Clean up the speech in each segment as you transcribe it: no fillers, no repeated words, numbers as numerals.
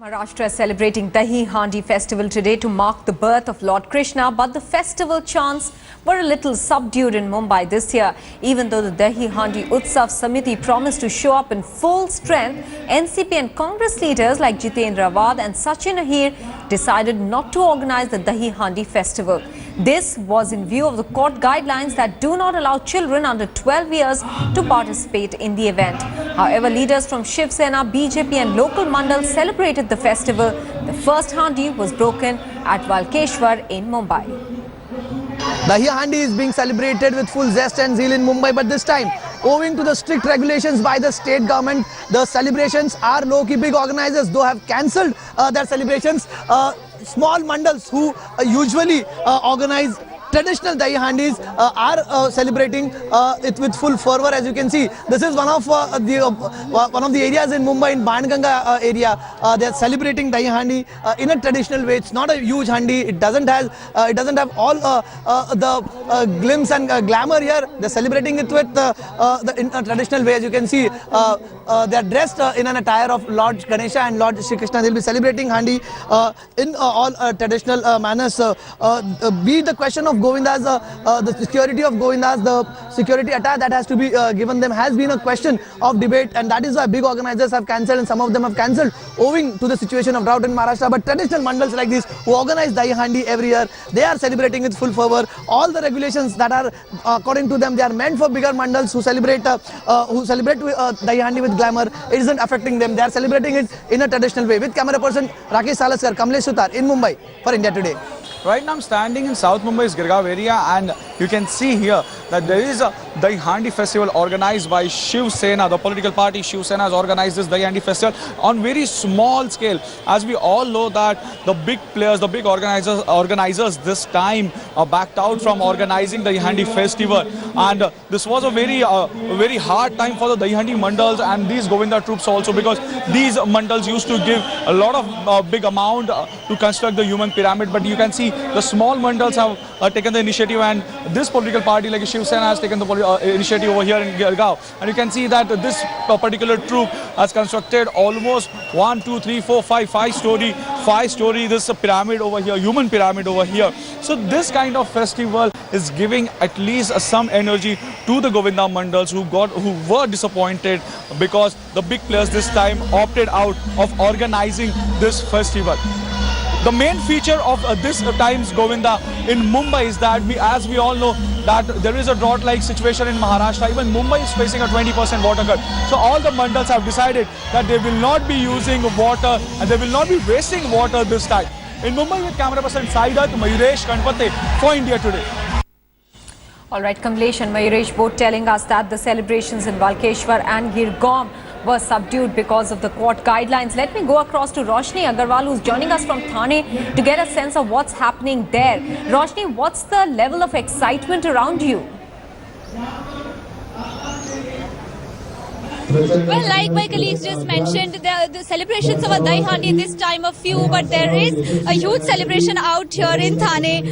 Maharashtra is celebrating Dahi Handi festival today to mark the birth of Lord Krishna, but the festival chants were a little subdued in Mumbai this year. Even though the Dahi Handi Utsav Samiti promised to show up in full strength, NCP and Congress leaders like Jitendra Awad and Sachin Ahir decided not to organize the Dahi Handi festival. This was in view of the court guidelines that do not allow children under 12 years to participate in the event. However, leaders from Shiv Sena, BJP and local mandals celebrated the festival. The first handi was broken at Walkeshwar in Mumbai. Dahi Handi is being celebrated with full zest and zeal in Mumbai, but this time, owing to the strict regulations by the state government, the celebrations are low-key. Big organizers, though, have cancelled their celebrations. Small mandals who usually organize traditional Dahi Handis are celebrating it with full fervor. As you can see, this is one of the areas in Mumbai, in Banganga area. They are celebrating Dahi Handi in a traditional way. It's not a huge handi. It doesn't have all the glimpse and glamour here. They're celebrating it with in a traditional way. As you can see, they are dressed in an attire of Lord Ganesha and Lord Shri Krishna. They'll be celebrating handi in all traditional manners. Be the question of Govindas, the security of Govindas, the security attire that has to be given them has been a question of debate, and that is why big organizers have cancelled, and some of them have cancelled owing to the situation of drought in Maharashtra. But traditional mandals like this who organize Dahi Handi every year, they are celebrating with full fervor. All the regulations that are according to them, they are meant for bigger mandals who celebrate Dahi Handi with glamour. It isn't affecting them. They are celebrating it in a traditional way. With camera person Rakesh Salaskar, Kamlesh Sutar in Mumbai for India Today. Right now I'm standing in South Mumbai's Girgaon area, and you can see here that there is a Dahi Handi festival organized by Shiv Sena. The political party Shiv Sena has organized this Dahi Handi festival on very small scale. As we all know that the big players, the big organizers this time backed out from organizing the Dahi Handi festival, and this was a very hard time for the Dahi Handi mandals and these Govinda troops also, because these mandals used to give a lot of big amount to construct the human pyramid. But you can see the small mandals have taken the initiative, and this political party like Shiv Sena has taken the initiative over here in Girgaon. And you can see that this particular troop has constructed almost 5 story this pyramid over here, human pyramid over here. So this kind of festival is giving at least some energy to the Govinda mandals who were disappointed because the big players this time opted out of organizing this festival. The main feature of this time's Govinda in Mumbai is that, as we all know, that there is a drought-like situation in Maharashtra. Even Mumbai is facing a 20% water cut. So all the mandals have decided that they will not be using water and they will not be wasting water this time. In Mumbai, with camera person Saidat, Mayuresh Kanpate for India Today. All right, Kamlesh and Mayuresh both telling us that the celebrations in Walkeshwar and Girgaon were subdued because of the court guidelines. Let me go across to Roshni Agarwal, who's joining us from Thane, to get a sense of what's happening there. Roshni, what's the level of excitement around you? Well, like my colleagues just mentioned, the celebrations of a Dahi Handi this time are few, but there is a huge celebration out here in Thane,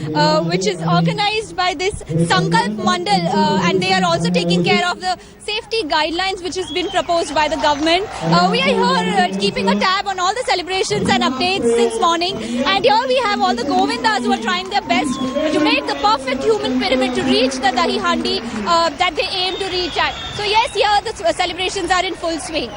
which is organized by this Sankalp Mandal, and they are also taking care of the safety guidelines which has been proposed by the government. We are here keeping a tab on all the celebrations and updates since morning, and here we have all the Govindas who are trying their best to make the perfect human pyramid to reach the Dahi Handi that they aim to reach at. So yes, here the celebrations are in full swing.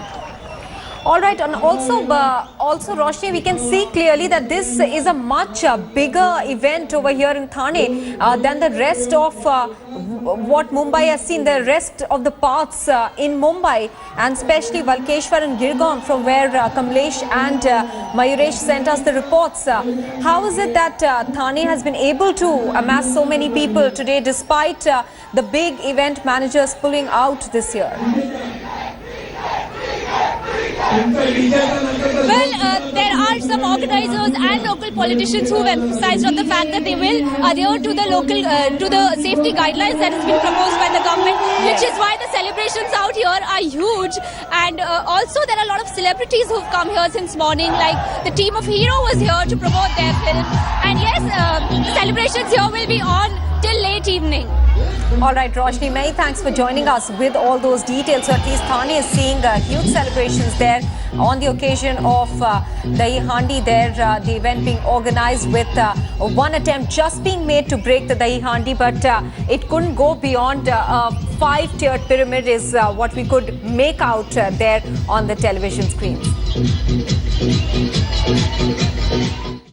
All right, and also Roshni, we can see clearly that this is a much bigger event over here in Thane than the rest of what Mumbai has seen, the rest of the parts in Mumbai, and especially Walkeshwar and Girgaon, from where Kamlesh and Mayuresh sent us the reports. How is it that Thane has been able to amass so many people today despite the big event managers pulling out this year? Well, there are some organizers and local politicians who have emphasized on the fact that they will adhere to the safety guidelines that has been proposed by the government, which is why the celebrations out here are huge. And also there are a lot of celebrities who've come here since morning, like the team of Hero was here to promote their film. And yes, the celebrations here will be on till late evening. All right, Roshni, many thanks for joining us with all those details. So at least Thane is seeing huge celebrations there on the occasion of Dahi Handi there, the event being organized with one attempt just being made to break the Dahi Handi, but it couldn't go beyond a 5-tiered pyramid is what we could make out there on the television screens.